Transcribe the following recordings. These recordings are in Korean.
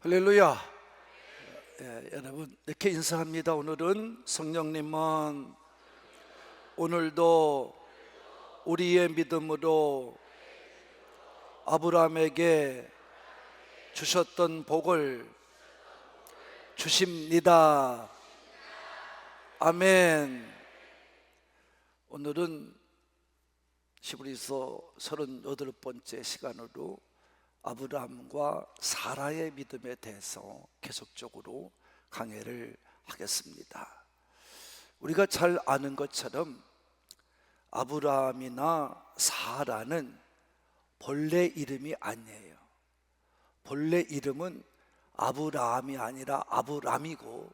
할렐루야. 여러분 이렇게 인사합니다. 오늘은 성령님은 오늘도 우리의 믿음으로 아브라함에게 주셨던 복을 주십니다. 아멘. 오늘은 히브리서 38번째 시간으로 아브라함과 사라의 믿음에 대해서 계속적으로 강해를 하겠습니다. 우리가 잘 아는 것처럼 아브라함이나 사라는 본래 이름이 아니에요. 본래 이름은 아브라함이 아니라 아브람이고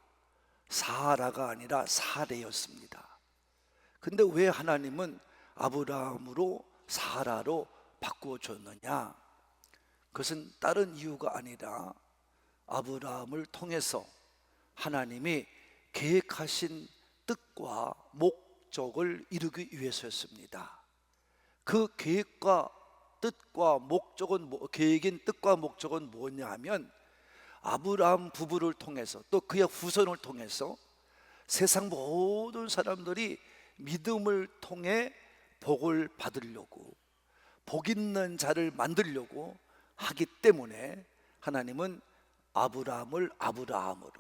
사라가 아니라 사레였습니다. 근데 왜 하나님은 아브라함으로 사라로 바꾸어 줬느냐? 그것은 다른 이유가 아니라 아브라함을 통해서 하나님이 계획하신 뜻과 목적을 이루기 위해서였습니다. 그 계획과 뜻과 목적은 계획인 뜻과 목적은 뭐냐 하면 아브라함 부부를 통해서 또 그의 후손을 통해서 세상 모든 사람들이 믿음을 통해 복을 받으려고, 복 있는 자를 만들려고 하기 때문에 하나님은 아브라함을 아브라함으로,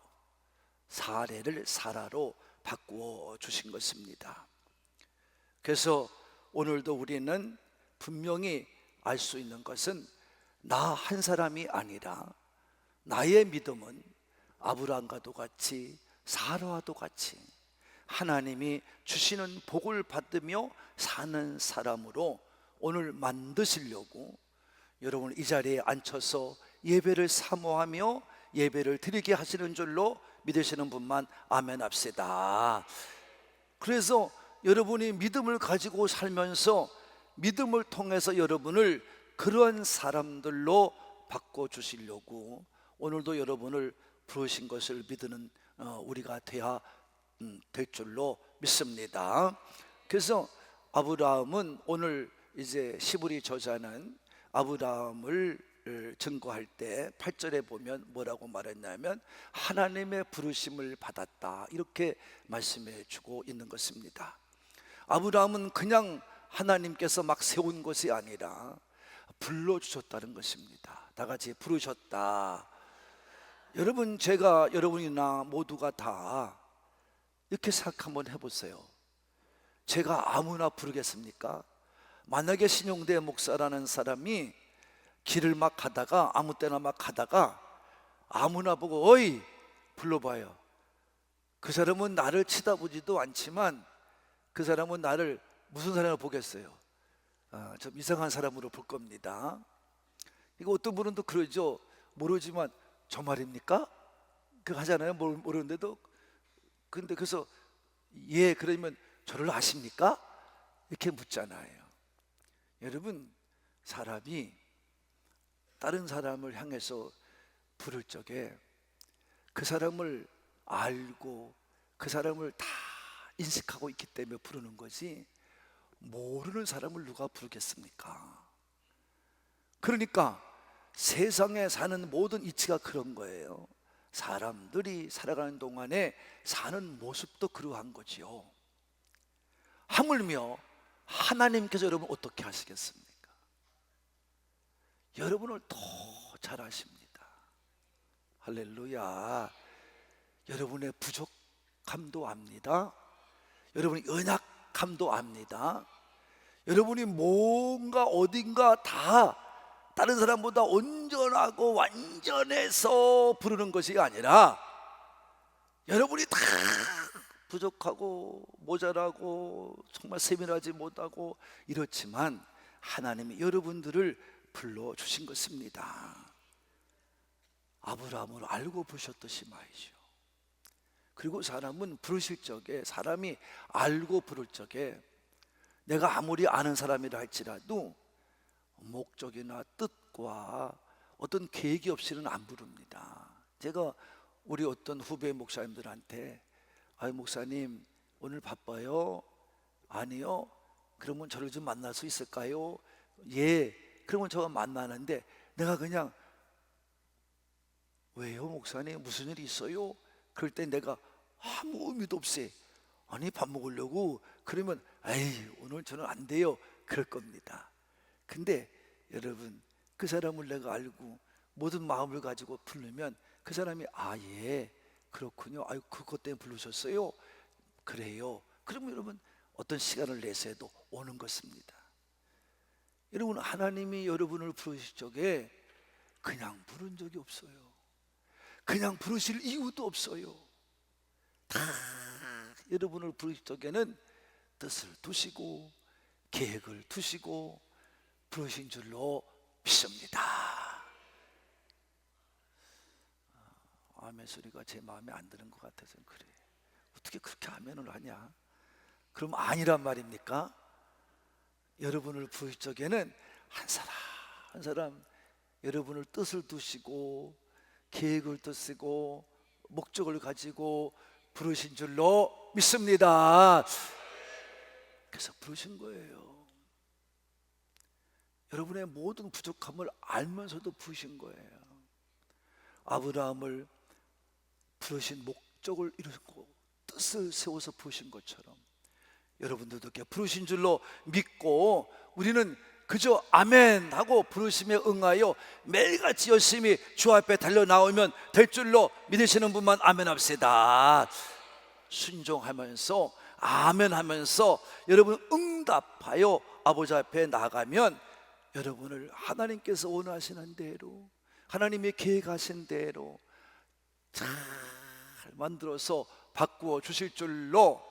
사레를 사라로 바꾸어 주신 것입니다. 그래서 오늘도 우리는 분명히 알 수 있는 것은 나 한 사람이 아니라 나의 믿음은 아브라함과도 같이 사라와도 같이 하나님이 주시는 복을 받으며 사는 사람으로 오늘 만드시려고 여러분 이 자리에 앉혀서 예배를 사모하며 예배를 드리게 하시는 줄로 믿으시는 분만 아멘 합시다. 그래서 여러분이 믿음을 가지고 살면서 믿음을 통해서 여러분을 그러한 사람들로 바꿔주시려고 오늘도 여러분을 부르신 것을 믿는 우리가 돼야 될 줄로 믿습니다. 그래서 아브라함은 오늘 이제 시브리 저자는 아브라함을 증거할 때 8절에 보면 뭐라고 말했냐면 하나님의 부르심을 받았다, 이렇게 말씀해 주고 있는 것입니다. 아브라함은 그냥 하나님께서 막 세운 것이 아니라 불러주셨다는 것입니다. 다 같이 부르셨다. 여러분, 제가 여러분이나 모두가 다 이렇게 생각 한번 해보세요. 제가 아무나 부르겠습니까? 만약에 신용대 목사라는 사람이 길을 막 가다가 아무 때나 막 가다가 아무나 보고 어이 불러봐요. 그 사람은 나를 치다보지도 않지만 그 사람은 나를 무슨 사람으로 보겠어요? 좀 이상한 사람으로 볼 겁니다. 이거 어떤 분은 또 그러죠. 모르지만 저 말입니까? 그거 하잖아요. 모르는데도. 근데 그래서 예, 그러면 저를 아십니까? 이렇게 묻잖아요. 여러분, 사람이 다른 사람을 향해서 부를 적에 그 사람을 알고 그 사람을 다 인식하고 있기 때문에 부르는 거지, 모르는 사람을 누가 부르겠습니까? 그러니까 세상에 사는 모든 이치가 그런 거예요. 사람들이 살아가는 동안에 사는 모습도 그러한 거지요. 하물며 하나님께서 여러분 어떻게 하시겠습니까? 여러분을 더 잘 아십니다. 할렐루야. 여러분의 부족함도 압니다. 여러분의 연약함도 압니다. 여러분이 뭔가 어딘가 다 다른 사람보다 온전하고 완전해서 부르는 것이 아니라 여러분이 다 부족하고 모자라고 정말 세밀하지 못하고 이렇지만 하나님이 여러분들을 불러주신 것입니다. 아브라함을 알고 부르셨듯이 말이죠. 그리고 사람은 부르실 적에, 사람이 알고 부를 적에 내가 아무리 아는 사람이라 할지라도 목적이나 뜻과 어떤 계획이 없이는 안 부릅니다. 제가 우리 어떤 후배 목사님들한테 목사님 오늘 바빠요? 아니요, 그러면 저를 좀 만날 수 있을까요? 예. 그러면 저가 만나는데 내가 그냥 왜요 목사님 무슨 일이 있어요? 그럴 때 내가 아무 의미도 없이 아니 밥 먹으려고 그러면 에이 오늘 저는 안 돼요 그럴 겁니다. 근데 여러분 그 사람을 내가 알고 모든 마음을 가지고 부르면 그 사람이 아 예 그렇군요 아유 그것 때문에 부르셨어요 그래요 그러면 여러분 어떤 시간을 내서도 오는 것입니다. 여러분 하나님이 여러분을 부르실 적에 그냥 부른 적이 없어요. 그냥 부르실 이유도 없어요. 다 여러분을 부르실 적에는 뜻을 두시고 계획을 두시고 부르신 줄로 믿습니다. 아멘 소리가 제 마음에 안 드는 것 같아서 그래. 어떻게 그렇게 아멘을 하냐? 그럼 아니란 말입니까? 여러분을 부르실 적에는 한 사람 한 사람 여러분을 뜻을 두시고 계획을 두시고 목적을 가지고 부르신 줄로 믿습니다. 그래서 부르신 거예요. 여러분의 모든 부족함을 알면서도 부르신 거예요. 아브라함을 부르신 목적을 이루고 뜻을 세워서 부르신 것처럼 여러분들도 이렇게 부르신 줄로 믿고 우리는 그저 아멘 하고 부르심에 응하여 매일같이 열심히 주 앞에 달려나오면 될 줄로 믿으시는 분만 아멘 합시다. 순종하면서 아멘 하면서 여러분 응답하여 아버지 앞에 나가면 여러분을 하나님께서 원하시는 대로 하나님이 계획하신 대로 잘 만들어서 바꾸어 주실 줄로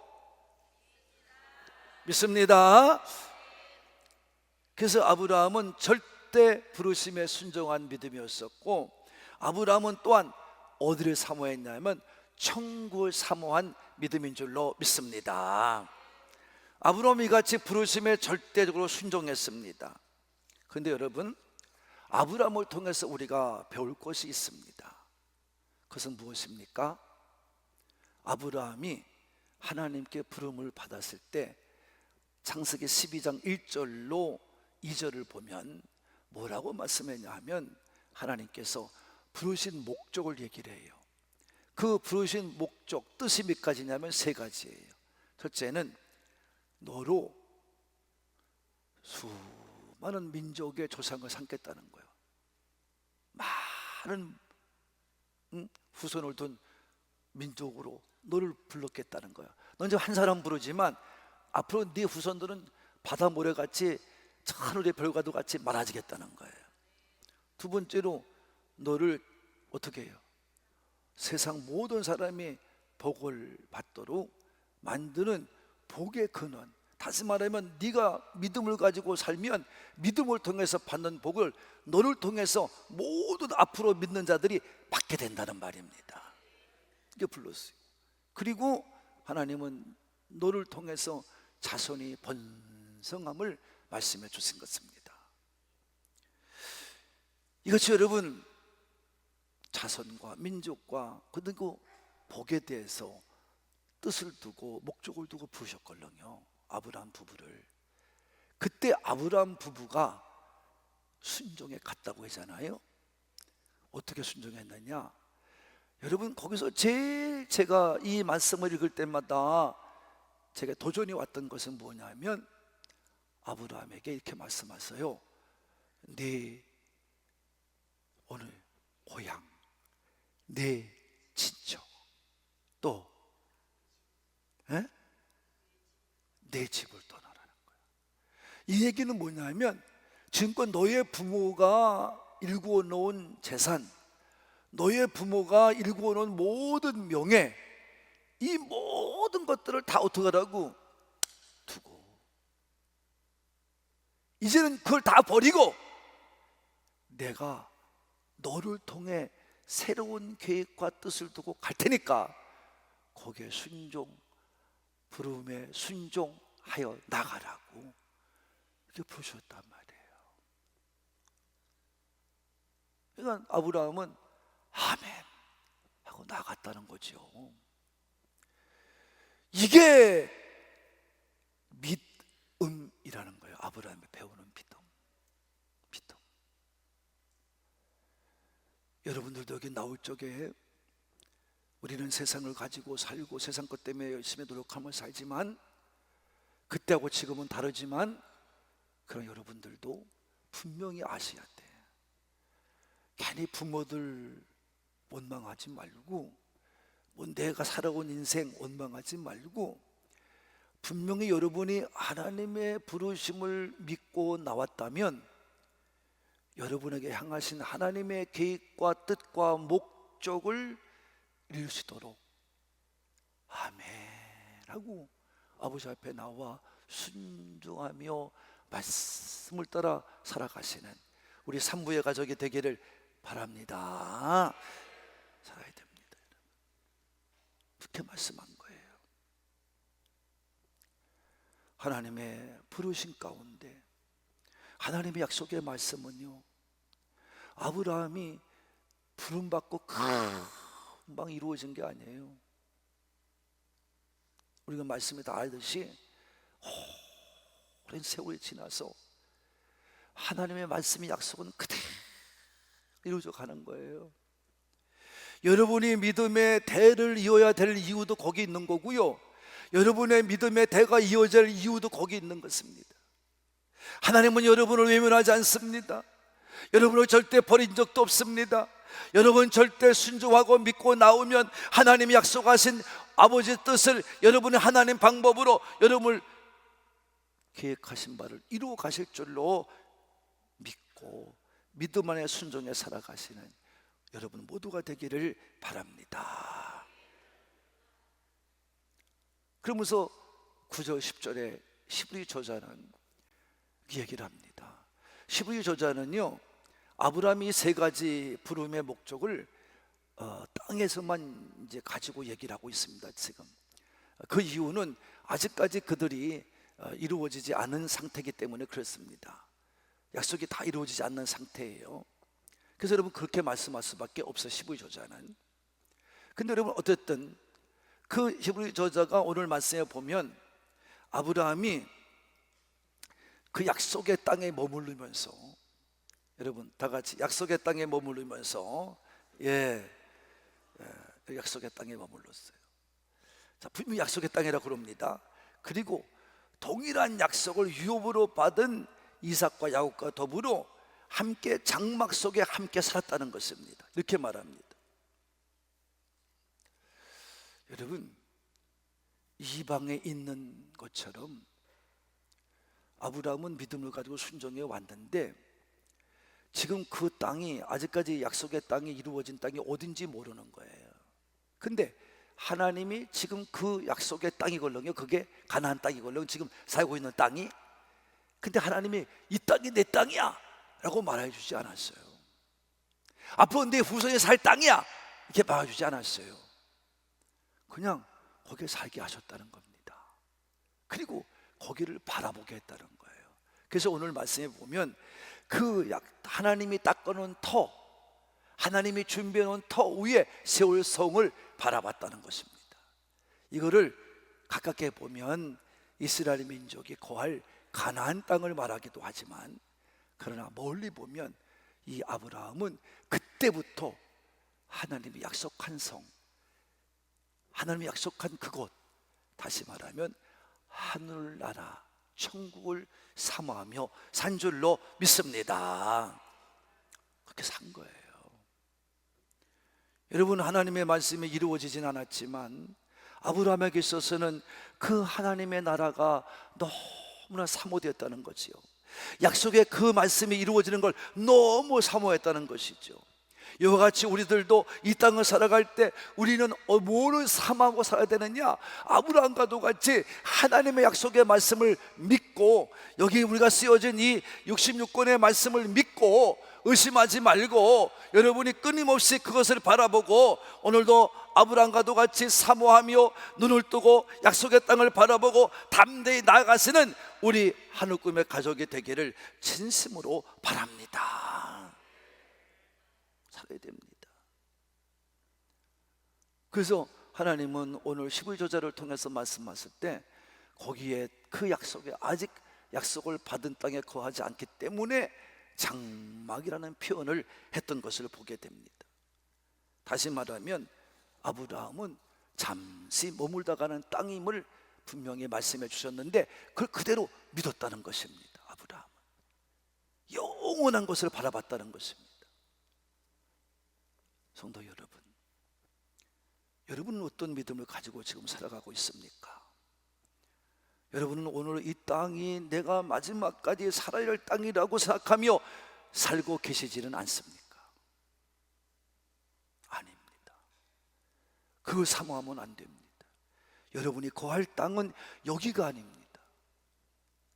믿습니다. 그래서 아브라함은 절대 부르심에 순종한 믿음이었었고 아브라함은 또한 어디를 사모했냐면 천국을 사모한 믿음인 줄로 믿습니다. 아브라함이 같이 부르심에 절대적으로 순종했습니다. 그런데 여러분 아브라함을 통해서 우리가 배울 것이 있습니다. 그것은 무엇입니까? 아브라함이 하나님께 부름을 받았을 때 창세기 12장 1절로 2절을 보면 뭐라고 말씀했냐 하면 하나님께서 부르신 목적을 얘기를 해요. 그 부르신 목적 뜻이 몇 가지냐면 세 가지예요. 첫째는 너로 수많은 민족의 조상을 삼겠다는 거예요. 많은 후손을 둔 민족으로 너를 불렀겠다는 거야. 넌 이제 한 사람 부르지만 앞으로 네 후손들은 바다 모래같이 하늘의 별과도 같이 많아지겠다는 거예요. 두 번째로 너를 어떻게 해요? 세상 모든 사람이 복을 받도록 만드는 복의 근원. 다시 말하면 네가 믿음을 가지고 살면 믿음을 통해서 받는 복을 너를 통해서 모든 앞으로 믿는 자들이 받게 된다는 말입니다. 이게 불렀어요. 그리고 하나님은 너를 통해서 자손이 번성함을 말씀해 주신 것입니다. 이것이 여러분 자손과 민족과 그리고 복에 대해서 뜻을 두고 목적을 두고 부르셨걸랑요. 아브라함 부부를. 그때 아브라함 부부가 순종에 갔다고 하잖아요. 어떻게 순종했느냐? 여러분 거기서 제일 제가 이 말씀을 읽을 때마다 제가 도전이 왔던 것은 뭐냐면 아브라함에게 이렇게 말씀하세요. 네 오늘 고향, 네 친척, 또 내 집을 떠나라는 거예요. 이 얘기는 뭐냐면 지금껏 너의 부모가 일구어 놓은 재산, 너의 부모가 일구어 놓은 모든 명예, 이 모든 것들을 다 어떻게 하라고? 두고 이제는 그걸 다 버리고 내가 너를 통해 새로운 계획과 뜻을 두고 갈 테니까 거기에 순종, 부름에 순종하여 나가라고 이렇게 부르셨단 말이에요. 그러니까 아브라함은 아멘 하고 나갔다는 거죠. 이게 믿음이라는 거예요. 아브라함이 배우는 믿음. 믿음. 여러분들도 여기 나올 적에 우리는 세상을 가지고 살고 세상 것 때문에 열심히 노력하며 살지만, 그때하고 지금은 다르지만, 그런 여러분들도 분명히 아셔야 돼. 괜히 부모들 원망하지 말고, 뭐 내가 살아온 인생 원망하지 말고, 분명히 여러분이 하나님의 부르심을 믿고 나왔다면 여러분에게 향하신 하나님의 계획과 뜻과 목적을 이루시도록 아멘 하고 아버지 앞에 나와 순종하며 말씀을 따라 살아가시는 우리 산부의 가족이 되기를 바랍니다. 살아야 됩니다. 그렇게 말씀한 거예요. 하나님의 부르심 가운데 하나님의 약속의 말씀은요, 아브라함이 부름받고 금방 이루어진 게 아니에요. 우리가 말씀에 다 알듯이 오랜 세월이 지나서 하나님의 말씀의 약속은 그대로 이루어져 가는 거예요. 여러분이 믿음의 대를 이어야 될 이유도 거기 있는 거고요, 여러분의 믿음의 대가 이어질 이유도 거기 있는 것입니다. 하나님은 여러분을 외면하지 않습니다. 여러분을 절대 버린 적도 없습니다. 여러분 절대 순종하고 믿고 나오면 하나님이 약속하신 아버지의 뜻을 여러분의 하나님 방법으로 여러분을 계획하신 바를 이루어 가실 줄로 믿고 믿음 안에 순종해 살아가시는 여러분 모두가 되기를 바랍니다. 그러면서 9절 10절에 히브리 저자는 얘기를 합니다. 히브리 저자는요, 아브라함이 세 가지 부름의 목적을 땅에서만 이제 가지고 얘기를 하고 있습니다. 지금 그 이유는 아직까지 그들이 이루어지지 않은 상태이기 때문에 그렇습니다. 약속이 다 이루어지지 않는 상태예요. 그래서 여러분 그렇게 말씀할 수밖에 없어, 히브리 저자는. 근데 여러분 어쨌든 그 히브리 저자가 오늘 말씀에 보면 아브라함이 그 약속의 땅에 머무르면서, 여러분 다 같이 약속의 땅에 머무르면서 약속의 땅에 머물렀어요. 자, 분명히 약속의 땅이라고 그럽니다. 그리고 동일한 약속을 유업으로 받은 이삭과 야곱과 더불어 함께 장막 속에 함께 살았다는 것입니다. 이렇게 말합니다. 여러분, 이방에 있는 것처럼 아브라함은 믿음을 가지고 순종해 왔는데 지금 그 땅이 아직까지 약속의 땅이 이루어진 땅이 어딘지 모르는 거예요. 근데 하나님이 지금 그 약속의 땅이걸렁요, 그게 가나안 땅이걸렁, 지금 살고 있는 땅이. 근데 하나님이 이 땅이 내 땅이야 라고 말해 주지 않았어요. 앞으로 내 후손이 살 땅이야 이렇게 말해 주지 않았어요. 그냥 거기에 살게 하셨다는 겁니다. 그리고 거기를 바라보게 했다는 거예요. 그래서 오늘 말씀에 보면 그 하나님이 닦아놓은 터, 하나님이 준비해놓은 터 위에 세울 성을 바라봤다는 것입니다. 이거를 가깝게 보면 이스라엘 민족이 거할 가나안 땅을 말하기도 하지만, 그러나 멀리 보면 이 아브라함은 그때부터 하나님이 약속한 성, 하나님이 약속한 그곳, 다시 말하면 하늘나라 천국을 사모하며 산 줄로 믿습니다. 그렇게 산 거예요. 여러분, 하나님의 말씀이 이루어지진 않았지만 아브라함에게 있어서는 그 하나님의 나라가 너무나 사모되었다는 거지요. 약속의 그 말씀이 이루어지는 걸 너무 사모했다는 것이죠. 이와 같이 우리들도 이 땅을 살아갈 때 우리는 뭐를 사모하고 살아야 되느냐? 아브라함과도 같이 하나님의 약속의 말씀을 믿고, 여기 우리가 쓰여진 이 66권의 말씀을 믿고 의심하지 말고 여러분이 끊임없이 그것을 바라보고, 오늘도 아브라함과도 같이 사모하며 눈을 뜨고 약속의 땅을 바라보고 담대히 나아가시는 우리 하늘 꿈의 가족이 되기를 진심으로 바랍니다. 살아야 됩니다. 그래서 하나님은 오늘 히브리 저자를 통해서 말씀하실 때 거기에 그 약속에 아직 약속을 받은 땅에 거하지 않기 때문에 장막이라는 표현을 했던 것을 보게 됩니다. 다시 말하면 아브라함은 잠시 머물다 가는 땅임을 분명히 말씀해 주셨는데 그걸 그대로 믿었다는 것입니다. 아브라함은 영원한 것을 바라봤다는 것입니다. 성도 여러분, 여러분은 어떤 믿음을 가지고 지금 살아가고 있습니까? 여러분은 오늘 이 땅이 내가 마지막까지 살아야 할 땅이라고 생각하며 살고 계시지는 않습니까? 아닙니다. 그걸 사모하면 안 됩니다. 여러분이 거할 땅은 여기가 아닙니다.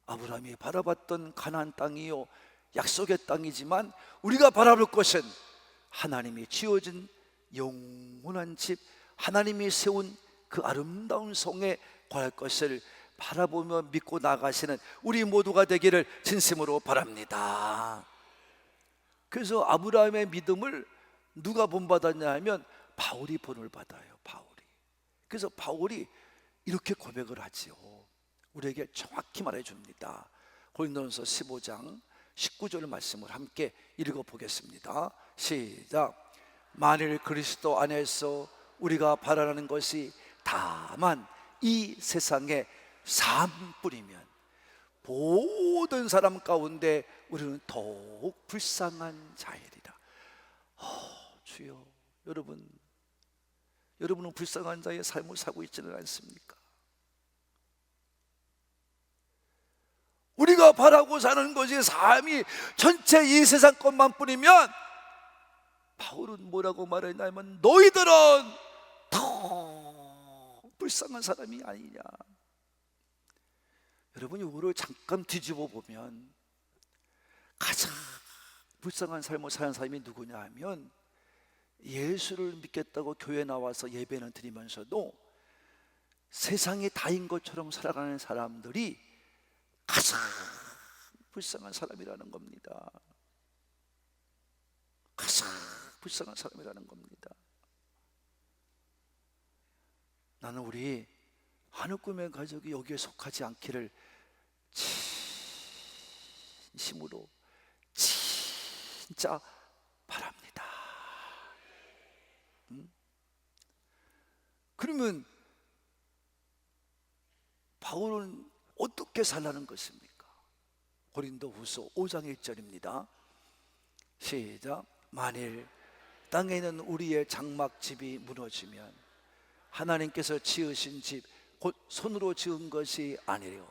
아브라함이 바라봤던 가나안 땅이요 약속의 땅이지만 우리가 바라볼 것은 하나님이 지어진 영원한 집, 하나님이 세운 그 아름다운 성에 거할 것을 바라보며 믿고 나가시는 우리 모두가 되기를 진심으로 바랍니다. 그래서 아브라함의 믿음을 누가 본받았냐 하면 바울이 본을 받아요. 바울이. 그래서 바울이 이렇게 고백을 하지요. 우리에게 정확히 말해줍니다. 고린도전서 15장 19절 말씀을 함께 읽어보겠습니다. 시작. 만일 그리스도 안에서 우리가 바라는 것이 다만 이 세상의 삶뿐이면 모든 사람 가운데 우리는 더욱 불쌍한 자이리라. 주여, 여러분은 불쌍한 자의 삶을 살고 있지는 않습니까? 우리가 바라고 사는 것이 삶이 전체 이 세상 것만 뿐이면 바울은 뭐라고 말했냐면 너희들은 더 불쌍한 사람이 아니냐. 여러분, 이거를 잠깐 뒤집어 보면 가장 불쌍한 삶을 사는 사람이 누구냐 하면 예수를 믿겠다고 교회 나와서 예배는 드리면서도 세상이 다인 것처럼 살아가는 사람들이 가장 불쌍한 사람이라는 겁니다. 가장 불쌍한 사람이라는 겁니다. 나는 우리 하늘꿈의 가족이 여기에 속하지 않기를 진심으로 진짜 바랍니다. 그러면 바울은 어떻게 살라는 것입니까? 고린도후서 5장 1절입니다. 시작. 만일 땅에 있는 우리의 장막집이 무너지면 하나님께서 지으신 집 곧 손으로 지은 것이 아니래요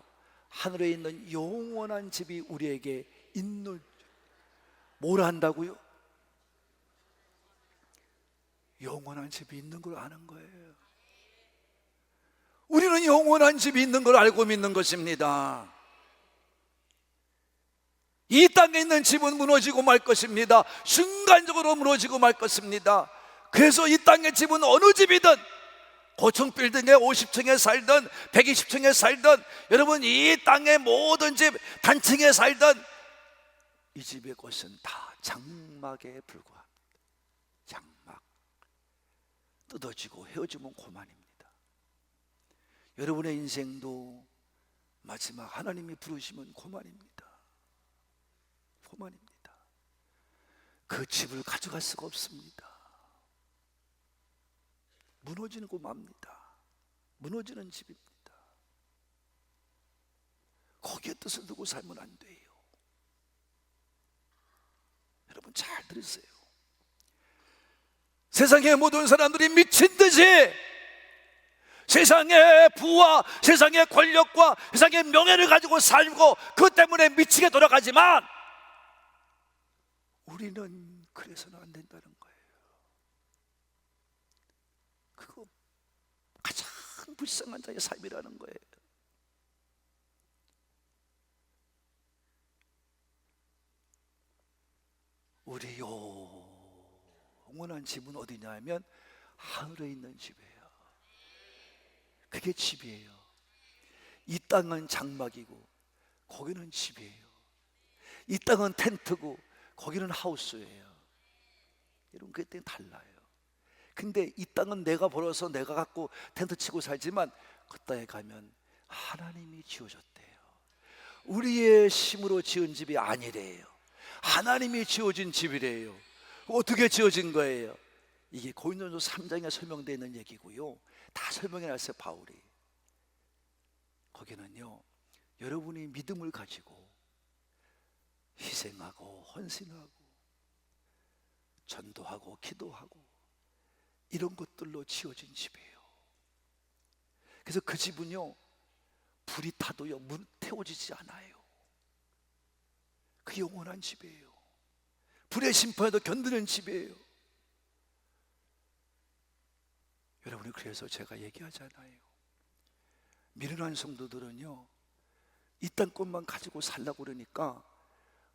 하늘에 있는 영원한 집이 우리에게 있는. 뭘 한다고요? 영원한 집이 있는 걸 아는 거예요. 우리는 영원한 집이 있는 걸 알고 믿는 것입니다. 이 땅에 있는 집은 무너지고 말 것입니다. 순간적으로 무너지고 말 것입니다. 그래서 이 땅의 집은 어느 집이든 고층 빌딩에 50층에 살든 120층에 살든 여러분 이 땅의 모든 집 단층에 살든 이 집의 것은 다 장막에 불과합니다. 장막. 뜯어지고 헤어지면 고만입니다. 여러분의 인생도 마지막 하나님이 부르시면 고만입니다. 고만입니다. 그 집을 가져갈 수가 없습니다. 무너지는 거 맙니다. 무너지는 집입니다. 거기에 뜻을 두고 살면 안 돼요. 여러분 잘 들으세요. 세상의 모든 사람들이 미친 듯이 세상의 부와 세상의 권력과 세상의 명예를 가지고 살고 그 때문에 미치게 돌아가지만 우리는 그래서는 안 된다는 거예요. 그거 가장 불쌍한 자의 삶이라는 거예요. 우리 영원한 집은 어디냐 하면 하늘에 있는 집이에요. 그게 집이에요. 이 땅은 장막이고 거기는 집이에요. 이 땅은 텐트고 거기는 하우스예요. 여러분 그때 달라요. 근데 이 땅은 내가 벌어서 내가 갖고 텐트 치고 살지만 그 땅에 가면 하나님이 지어줬대요. 우리의 힘으로 지은 집이 아니래요. 하나님이 지어진 집이래요. 어떻게 지어진 거예요? 이게 고린도전서 3장에 설명되어 있는 얘기고요. 다 설명해 놨어요, 바울이. 거기는요, 여러분이 믿음을 가지고 희생하고 헌신하고 전도하고 기도하고 이런 것들로 지어진 집이에요. 그래서 그 집은요, 불이 타도요 문 태워지지 않아요. 그 영원한 집이에요. 불의 심판에도 견디는 집이에요. 여러분이, 그래서 제가 얘기하잖아요. 미련한 성도들은요, 이 땅것만 가지고 살라고 그러니까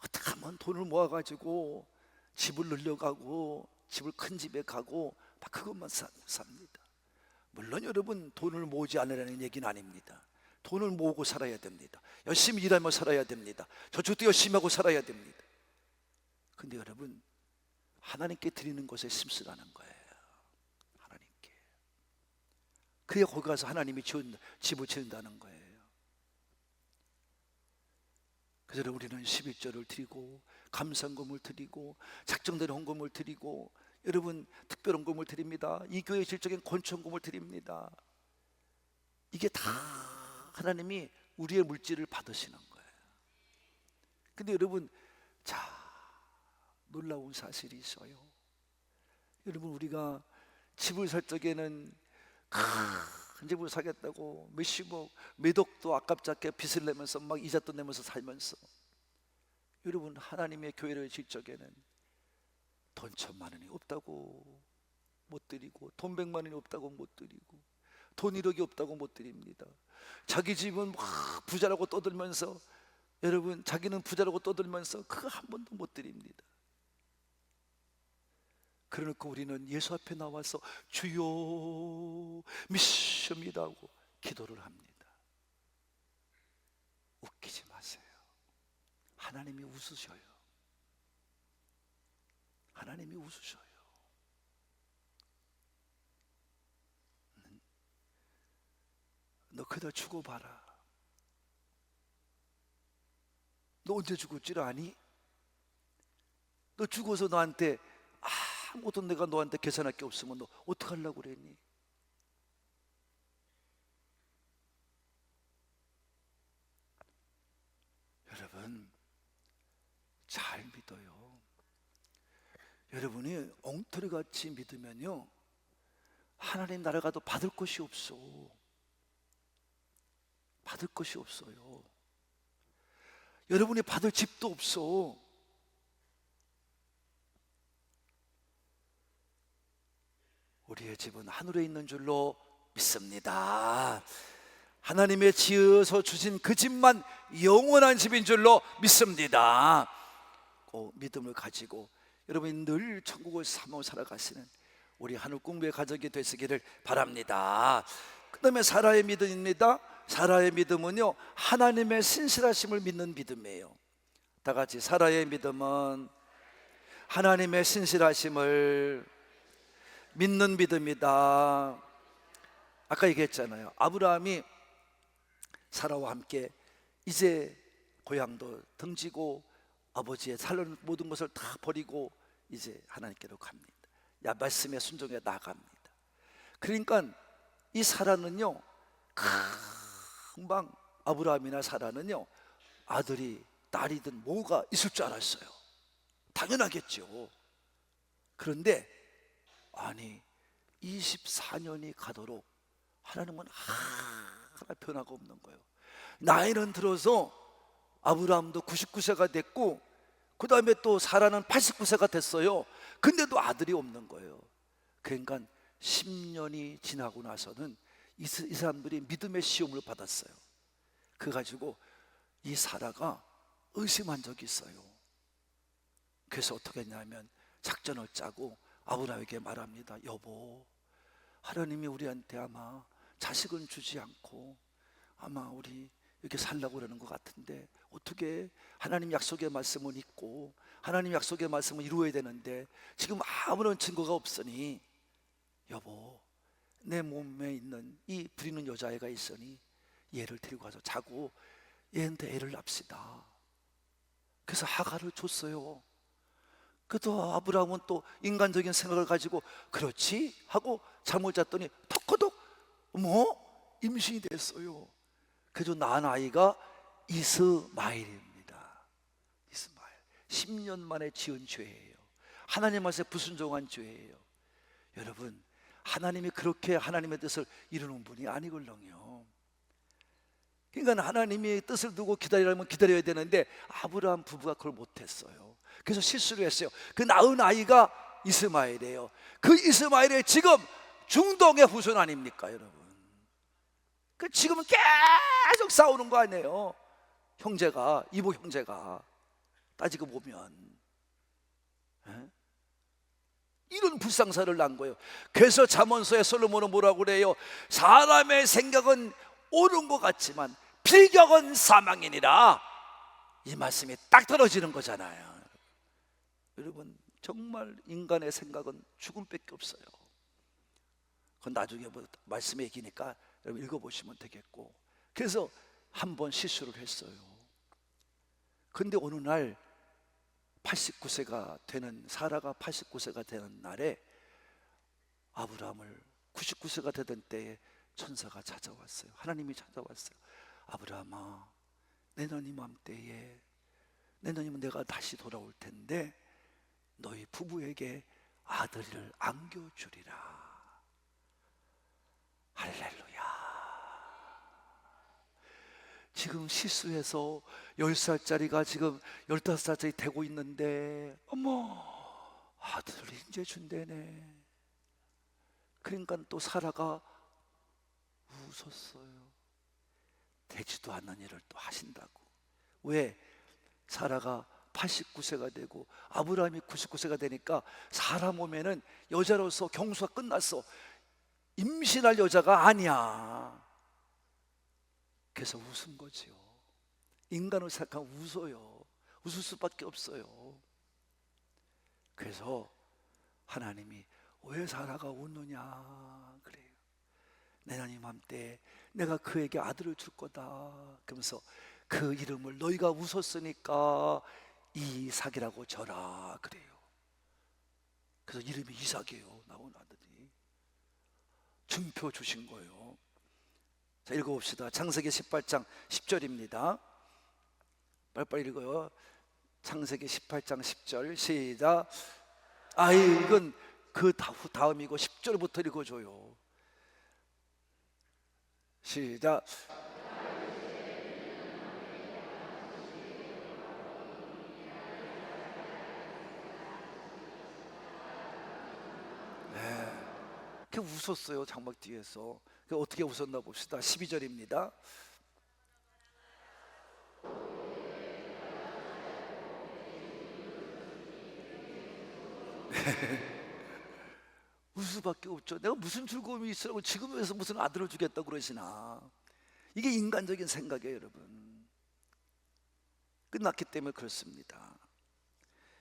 어떻게 하면 돈을 모아가지고 집을 늘려가고 집을 큰 집에 가고 막 그것만 삽니다. 물론 여러분, 돈을 모으지 않으라는 얘기는 아닙니다. 돈을 모으고 살아야 됩니다. 열심히 일하며 살아야 됩니다. 저축도 열심히 하고 살아야 됩니다. 근데 여러분, 하나님께 드리는 것에 심쓰라는 거예요. 하나님께. 그래야 거기 가서 하나님이 지은 집을 지은다는 거예요. 그래서 우리는 11절을 드리고 감사헌금을 드리고 작정된 헌금을 드리고, 여러분 특별 헌금을 드립니다. 이 교회 질적인 권총금을 드립니다. 이게 다 하나님이 우리의 물질을 받으시는 거예요. 근데 여러분, 자, 놀라운 사실이 있어요. 여러분, 우리가 집을 살 적에는 큰 집을 사겠다고 몇십억, 몇 억도 아깝지 않게 빚을 내면서 막 이자도 내면서 살면서, 여러분 하나님의 교회를 질 적에는 돈 1,000만 원이 없다고 못 드리고, 돈 100만 원이 없다고 못 드리고, 돈 1억이 없다고 못 드립니다. 자기 집은 막 부자라고 떠들면서, 여러분 자기는 부자라고 떠들면서 그거 한 번도 못 드립니다. 그러니까 우리는 예수 앞에 나와서 주여 믿습니다 하고 기도를 합니다. 웃기지 마세요. 하나님이 웃으셔요. 하나님이 웃으셔요. 너 그다 죽어봐라. 너 언제 죽을 줄 아니? 너 죽어서 너한테 아무것도 내가 너한테 계산할 게 없으면 너 어떡하려고 그랬니? 여러분, 잘 믿어요. 여러분이 엉터리같이 믿으면요, 하나님 나라 가도 받을 것이 없어. 받을 것이 없어요. 여러분이 받을 집도 없어. 우리의 집은 하늘에 있는 줄로 믿습니다. 하나님의 지어서 주신 그 집만 영원한 집인 줄로 믿습니다. 그 믿음을 가지고 여러분이 늘 천국을 사모 살아가시는 우리 하늘 꿈의 가족이 되시기를 바랍니다. 그 다음에 사라의 믿음입니다. 사라의 믿음은요, 하나님의 신실하심을 믿는 믿음이에요. 다 같이, 사라의 믿음은 하나님의 신실하심을 믿는 믿음이다. 아까 얘기했잖아요. 아브라함이 사라와 함께 이제 고향도 등지고 아버지의 살던 모든 것을 다 버리고 이제 하나님께로 갑니다. 말씀에 순종해 나갑니다. 그러니까 이 사라는요, 금방 아브라함이나 사라는요, 아들이 딸이든 뭐가 있을 줄 알았어요. 당연하겠죠. 그런데 아니 24년이 가도록 하나님은 하나 변화가 없는 거예요. 나이는 들어서 아브라함도 99세가 됐고, 그 다음에 또 사라는 89세가 됐어요. 근데도 아들이 없는 거예요. 그러니까 10년이 지나고 나서는 이 사람들이 믿음의 시험을 받았어요. 그래 가지고 이 사라가 의심한 적이 있어요. 그래서 어떻게 했냐면 작전을 짜고 아브라함에게 말합니다. 여보, 하나님이 우리한테 아마 자식은 주지 않고 아마 우리 이렇게 살라고 그러는 것 같은데, 어떻게 하나님 약속의 말씀은 있고 하나님 약속의 말씀은 이루어야 되는데 지금 아무런 증거가 없으니, 여보, 내 몸에 있는 이 부리는 여자애가 있으니 얘를 데리고 가서 자고 얘한테 애를 낳읍시다. 그래서 하가를 줬어요. 그래도 아브라함은 또 인간적인 생각을 가지고 그렇지 하고 잠을 잤더니 턱커덕 임신이 됐어요. 그래서 낳은 아이가 이스마엘입니다. 이스마엘. 10년 만에 지은 죄예요. 하나님 말씀에 불순종한 죄예요. 여러분, 하나님이 그렇게 하나님의 뜻을 이루는 분이 아니걸렁요. 그러니까 하나님이 뜻을 두고 기다리려면 기다려야 되는데 아브라함 부부가 그걸 못했어요. 그래서 실수를 했어요. 그 낳은 아이가 이스마엘이에요. 그 이스마엘이 지금 중동의 후손 아닙니까, 여러분? 그 지금은 계속 싸우는 거 아니에요. 형제가, 이모 형제가 따지고 보면 이런 불상사를 낳은 거예요. 그래서 잠언서에 솔로몬은 뭐라고 그래요? 사람의 생각은 옳은 것 같지만 필경은 사망이니라. 이 말씀이 딱 떨어지는 거잖아요. 여러분, 정말 인간의 생각은 죽음밖에 없어요. 그건 나중에 뭐 말씀에 얘기니까 여러분 읽어보시면 되겠고. 그래서 한 번 실수를 했어요. 근데 어느 날 89세가 되는, 사라가 89세가 되는 날에 아브라함을 99세가 되던 때에 천사가 찾아왔어요. 하나님이 찾아왔어요. 아브라함아, 내년 이맘때에, 내년이면 내가 다시 돌아올 텐데 너희 부부에게 아들을 안겨주리라. 할렐루야. 지금 실수해서 10살짜리가 지금 15살짜리 되고 있는데 어머, 아들을 이제 준대네. 그러니까 또 사라가 웃었어요. 되지도 않는 일을 또 하신다고. 왜? 사라가 89세가 되고 아브라함이 99세가 되니까 사람 몸에는 여자로서 경수가 끝났어. 임신할 여자가 아니야. 그래서 웃은 거지요. 인간을 생각하면 웃어요. 웃을 수밖에 없어요. 그래서 하나님이 왜 사라가 웃느냐 그래요. 내년 이맘때 내가 그에게 아들을 줄 거다. 그러면서 그 이름을 너희가 웃었으니까 이삭이라고 져라 그래요. 그래서 이름이 이삭이에요. 나온 아들이 증표 주신 거예요. 자, 읽어봅시다. 창세기 18장 10절입니다. 빨리빨리 읽어요. 창세기 18장 10절 시작. 이건 그 다음이고 10절부터 읽어줘요. 시작. 그 웃었어요. 장막 뒤에서. 그 어떻게 웃었나 봅시다. 12절입니다. 웃을 수밖에 없죠. 내가 무슨 즐거움이 있으라고 지금에서 무슨 아들을 주겠다고 그러시나. 이게 인간적인 생각이에요, 여러분. 끝났기 때문에 그렇습니다.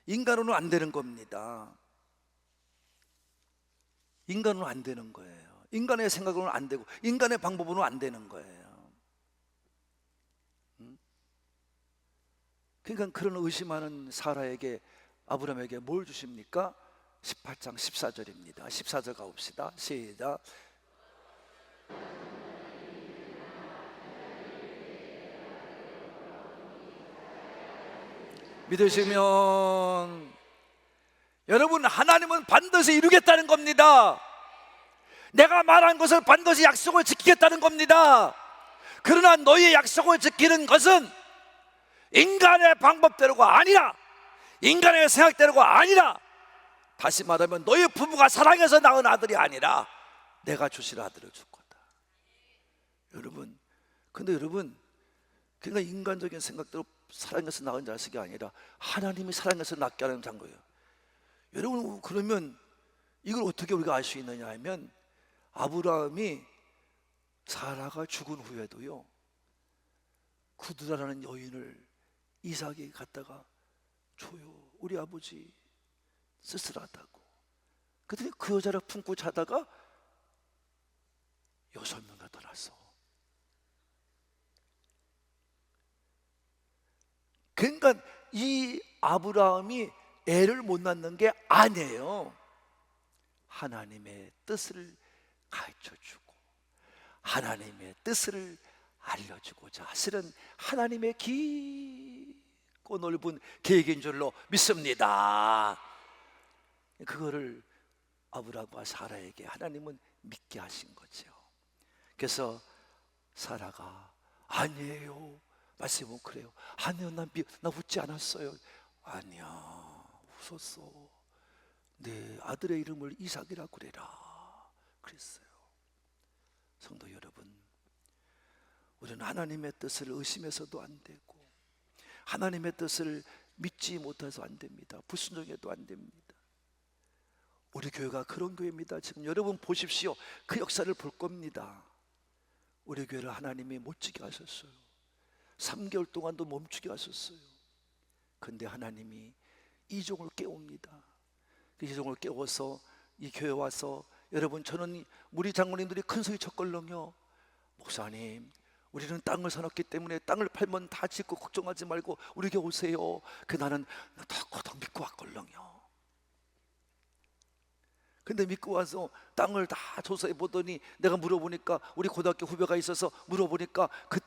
인간으로는 안 되는 겁니다. 인간으로는 안 되는 거예요. 인간의 생각으로는 안 되고 인간의 방법으로는 안 되는 거예요. 그러니까 그런 의심하는 사라에게, 아브라함에게 뭘 주십니까? 18장 14절입니다 14절 가봅시다. 시작. 믿으시면 여러분, 하나님은 반드시 이루겠다는 겁니다. 내가 말한 것을 반드시 약속을 지키겠다는 겁니다. 그러나 너희의 약속을 지키는 것은 인간의 방법대로가 아니라, 인간의 생각대로가 아니라, 다시 말하면 너희 부부가 사랑해서 낳은 아들이 아니라 내가 주실 아들을 줄 거다. 여러분, 근데 여러분, 그러니까 인간적인 생각대로 사랑해서 낳은 자식이 아니라 하나님이 사랑해서 낳게 하는 자인 거예요. 여러분, 그러면 이걸 어떻게 우리가 알 수 있느냐 하면, 아브라함이 사라가 죽은 후에도요, 구두라라는 여인을 이삭이 갖다가 줘요. 우리 아버지 쓸쓸하다고. 그랬더니 그 여자를 품고 자다가 6명이나 떠났어. 그러니까 이 아브라함이 애를 못 낳는 게 아니에요. 하나님의 뜻을 가르쳐주고 하나님의 뜻을 알려주고자 사실은 하나님의 깊고 넓은 계획인 줄로 믿습니다. 그거를 아브라함과 사라에게 하나님은 믿게 하신 거죠. 그래서 사라가 아니에요, 말씀은 그래요. 아니요, 나 웃지 않았어요. 아니야, 웃었어. 내 아들의 이름을 이삭이라 그래라 그랬어요. 성도 여러분, 우리는 하나님의 뜻을 의심해서도 안 되고 하나님의 뜻을 믿지 못해서 안 됩니다. 불순종해도 안 됩니다. 우리 교회가 그런 교회입니다. 지금 여러분 보십시오. 그 역사를 볼 겁니다. 우리 교회를 하나님이 못지게 하셨어요. 3개월 동안도 멈추게 하셨어요. 근데 하나님이 이종을 깨웁니다. 그 이종을 깨워서 이 교회 와서, 여러분, 저는 우리 장로님들이 큰 소리 쳤걸렁요. 목사님, 우리는 땅을 사놨기 때문에 땅을 팔면 다 짓고 걱정하지 말고 우리 교회 오세요. 나는 더 믿고 왔걸렁요. 근데 믿고 와서 땅을 다 조사해 보더니 내가 물어보니까, 우리 고등학교 후배가 있어서 물어보니까 그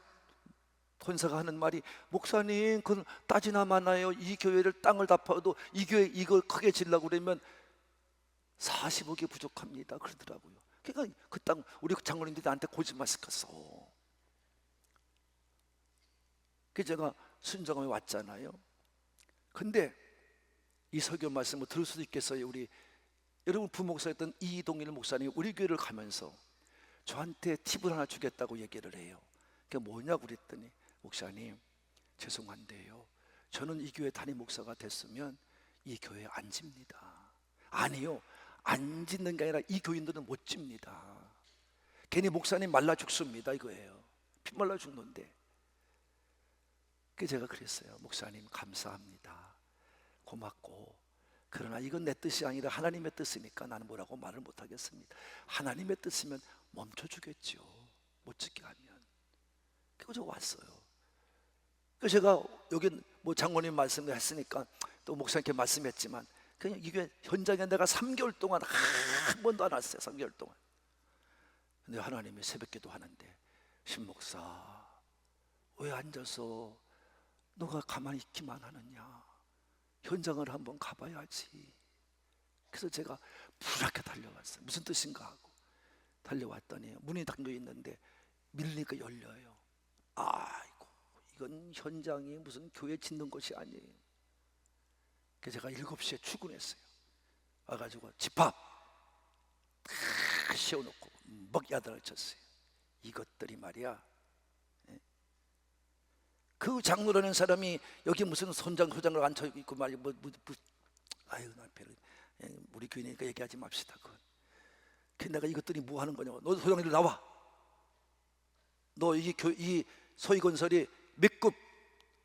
권사가 하는 말이, 목사님 그건 따지나 마나요. 이 교회를 땅을 다 파도 이 교회 이걸 크게 지으려고 그러면 40억이 부족합니다 그러더라고요. 그러니까 그 땅 우리 장로님들이 나한테 거짓말 시켰어. 그래서 제가 순정함에 왔잖아요. 근데 이 설교 말씀을 들을 수도 있겠어요. 우리 여러분 부목사였던 이동일 목사님이 우리 교회를 가면서 저한테 팁을 하나 주겠다고 얘기를 해요. 그게 뭐냐고 그랬더니, 목사님 죄송한데요, 저는 이 교회 담임 목사가 됐으면 이 교회에 안 집니다. 아니요, 안 짓는 게 아니라 이 교인들은 못 집니다. 괜히 목사님 말라 죽습니다 이거예요. 피 말라 죽는데. 그래서 제가 그랬어요. 목사님 감사합니다, 고맙고, 그러나 이건 내 뜻이 아니라 하나님의 뜻이니까 나는 뭐라고 말을 못하겠습니다. 하나님의 뜻이면 멈춰주겠죠, 못 짓게 하면. 그래서 저 왔어요. 그래서 제가 여기 뭐 장로님 말씀을 했으니까 또 목사님께 말씀했지만, 그냥 이게 현장에 내가 3개월 동안 한 번도 안 왔어요. 3개월 동안. 근데 하나님이 새벽기도 하는데, 신목사 왜 앉아서 너가 가만히 있기만 하느냐, 현장을 한번 가봐야지. 그래서 제가 부랗게 달려왔어요. 무슨 뜻인가 하고 달려왔더니 문이 잠겨 있는데 밀리니까 열려요. 아이고, 이건 현장이 무슨 교회 짓는 것이 아니에요. 그래서 제가 7시에 출근했어요. 와가지고 집합 탁 씌워놓고 먹야단을 쳤어요. 이것들이 말이야, 그 장로라는 사람이 여기 무슨 소장을 앉혀있고 말이야, 아유, 나 별로, 우리 교회니까 얘기하지 맙시다. 그 내가 이것들이 뭐 하는 거냐고. 너 소장님 나와. 너 이 소위건설이 몇 급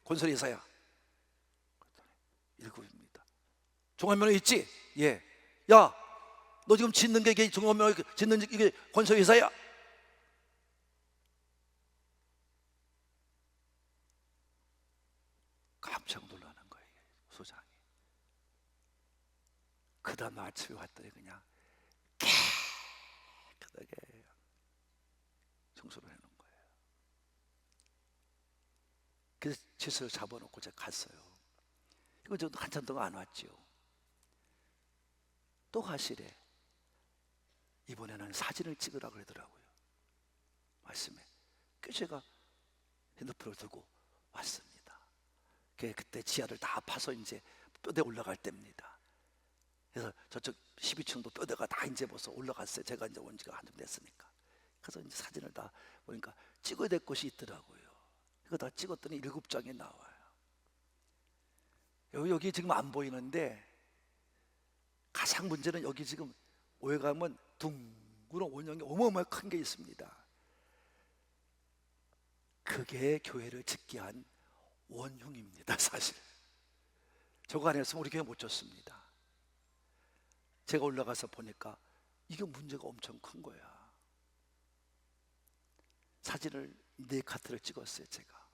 건설회사야? 1급입니다. 종합면허 있지? 예. 야, 너 지금 짓는 게 이게 종합면허 짓는 이게 건설회사야? 깜짝 놀라는 거예요, 소장이. 그 다음 아침에 왔더니 그냥 깨끗하게 청소를 해놓은 거예요. 그래서 질서를 잡아놓고 제가 갔어요. 이거 저도 한참 동안 안 왔죠. 또 가시래. 이번에는 사진을 찍으라 그러더라고요, 말씀에. 그래서 제가 핸드폰을 들고 왔습니다. 그때 지하를 다 파서 이제 뼈대 올라갈 때입니다. 그래서 저쪽 12층도 뼈대가 다 이제 벌써 올라갔어요. 제가 이제 온 지가 한참 됐으니까. 그래서 이제 사진을 다 보니까 찍어야 될 곳이 있더라고요. 이거 다 찍었더니 7장이 나와요. 여기 지금 안 보이는데, 가장 문제는 여기 지금 오해 가면 둥그런 원형이 어마어마하게 큰 게 있습니다. 그게 교회를 짓게 한 원흉입니다. 사실 저거 안 했으면 우리 교회 못 졌습니다. 제가 올라가서 보니까 이게 문제가 엄청 큰 거야. 사진을 4카트를 찍었어요 제가.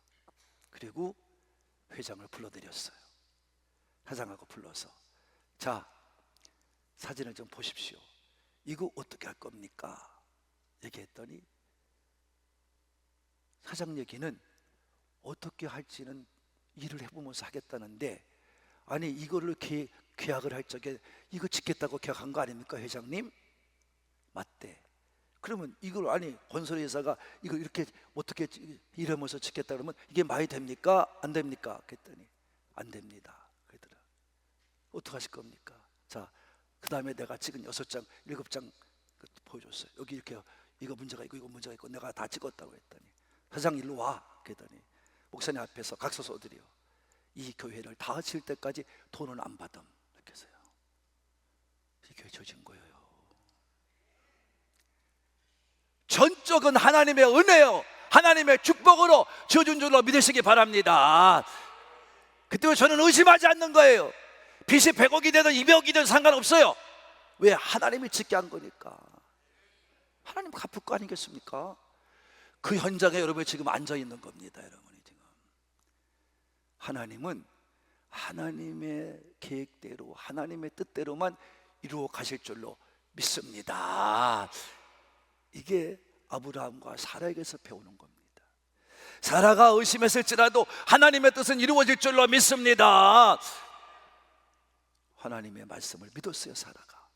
그리고 회장을 불러드렸어요. 회장하고 불러서 자, 사진을 좀 보십시오. 이거 어떻게 할 겁니까? 얘기했더니 사장 얘기는 어떻게 할지는 일을 해보면서 하겠다는데, 아니 이거를 계약을 할 적에 이거 짓겠다고 계약한 거 아닙니까 회장님? 맞대. 그러면 이걸 아니 건설회사가 이거 이렇게 어떻게 이러면서 짓겠다 그러면 이게 말이 됩니까? 안 됩니까? 그랬더니 안 됩니다 그러더라. 어떻게 하실 겁니까? 자, 그 다음에 내가 찍은 6장 7장 보여줬어요. 여기 이렇게 이거 문제가 있고 이거 문제가 있고 내가 다 찍었다고 했더니 사장 일로 와 그랬더니 목사님 앞에서 각서서 드려. 이 교회를 다 칠 때까지 돈은 안 받음 이렇게 해서요. 이 교회 조진 거예요. 전적은 하나님의 은혜요, 하나님의 축복으로 지어준 줄로 믿으시기 바랍니다. 그때 저는 의심하지 않는 거예요. 빚이 100억이 되든 200억이 되든 상관없어요. 왜? 하나님이 짓게 한 거니까. 하나님 갚을 거 아니겠습니까? 그 현장에 여러분이 지금 앉아 있는 겁니다. 여러분이 지금 하나님은 하나님의 계획대로 하나님의 뜻대로만 이루어 가실 줄로 믿습니다. 이게 아브라함과 사라에게서 배우는 겁니다. 사라가 의심했을지라도 하나님의 뜻은 이루어질 줄로 믿습니다. 하나님의 말씀을 믿었어요. 사라가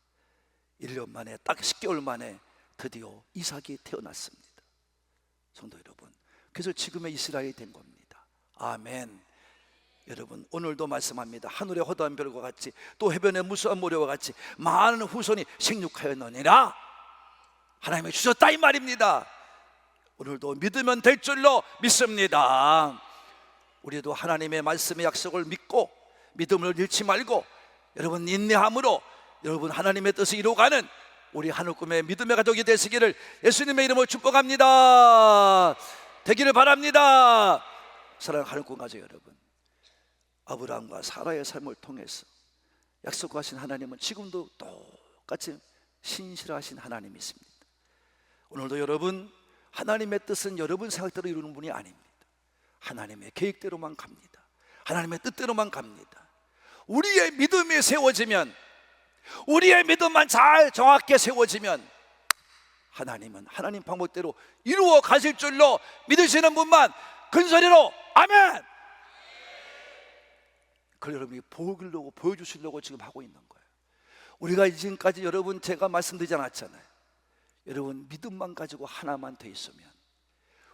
1년 만에 딱 10개월 만에 드디어 이삭이 태어났습니다. 성도 여러분, 그래서 지금의 이스라엘이 된 겁니다. 아멘. 여러분, 오늘도 말씀합니다. 하늘의 허다한 별과 같이 또 해변의 무수한 모래와 같이 많은 후손이 생육하였느니라. 하나님이 주셨다 이 말입니다. 오늘도 믿으면 될 줄로 믿습니다. 우리도 하나님의 말씀의 약속을 믿고 믿음을 잃지 말고 여러분 인내함으로 여러분 하나님의 뜻을 이루어가는 우리 하늘꿈의 믿음의 가족이 되시기를 예수님의 이름으로 축복합니다. 되기를 바랍니다. 사랑하는 하늘꿈 가족 여러분, 아브라함과 사라의 삶을 통해서 약속하신 하나님은 지금도 똑같이 신실하신 하나님이십니다. 오늘도 여러분 하나님의 뜻은 여러분 생각대로 이루는 분이 아닙니다. 하나님의 계획대로만 갑니다. 하나님의 뜻대로만 갑니다. 우리의 믿음이 세워지면, 우리의 믿음만 잘 정확하게 세워지면 하나님은 하나님 방법대로 이루어 가실 줄로 믿으시는 분만 큰소리로 아멘! 그걸 여러분이 보여주려고 보여주시려고 지금 하고 있는 거예요. 우리가 지금까지 여러분 제가 말씀드리지 않았잖아요. 여러분 믿음만 가지고 하나만 돼 있으면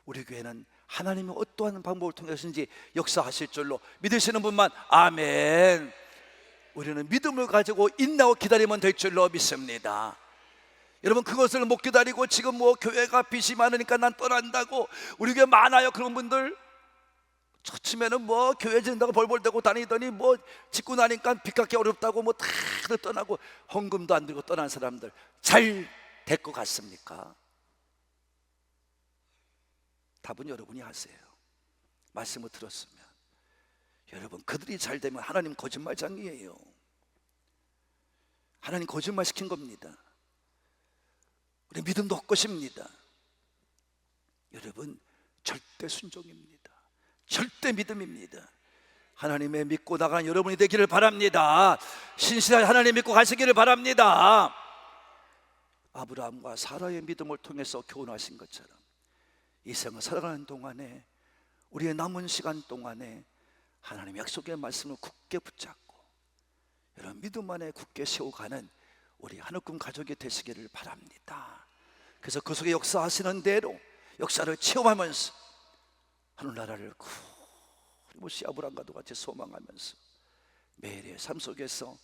우리 교회는 하나님이 어떠한 방법을 통해서든지 역사하실 줄로 믿으시는 분만 아멘. 우리는 믿음을 가지고 인내하고 기다리면 될 줄로 믿습니다. 여러분 그것을 못 기다리고 지금 뭐 교회가 빚이 많으니까 난 떠난다고, 우리 교회 많아요 그런 분들. 처치면은 뭐 교회 진다고 벌벌대고 다니더니 뭐 짓고 나니까 빚 갚기 어렵다고 뭐 다들 떠나고 헌금도 안 들고 떠난 사람들 잘 될 것 같습니까? 답은 여러분이 하세요. 말씀을 들었으면. 여러분 그들이 잘 되면 하나님 거짓말장이에요. 하나님 거짓말 시킨 겁니다. 우리 믿음도 헛것입니다. 여러분 절대 순종입니다. 절대 믿음입니다. 하나님의 믿고 나가는 여러분이 되기를 바랍니다. 신실하게 하나님 믿고 가시기를 바랍니다. 아브라함과 사라의 믿음을 통해서 교훈하신 것처럼 이 생을 살아가는 동안에 우리의 남은 시간 동안에 하나님의 약속의 말씀을 굳게 붙잡고 여러분 믿음 안에 굳게 세워가는 우리 하늘꿈 가족이 되시기를 바랍니다. 그래서 그 속에 역사하시는 대로 역사를 체험하면서 하늘나라를 구리모시 아브라함과도 같이 소망하면서 매일의 삶 속에서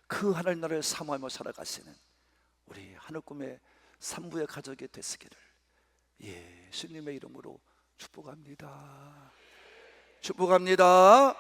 그 하늘나라를 사모하며 살아가시는 우리 하늘꿈의 산부의 가족이 되시기를 예수님의 이름으로 축복합니다. 축복합니다.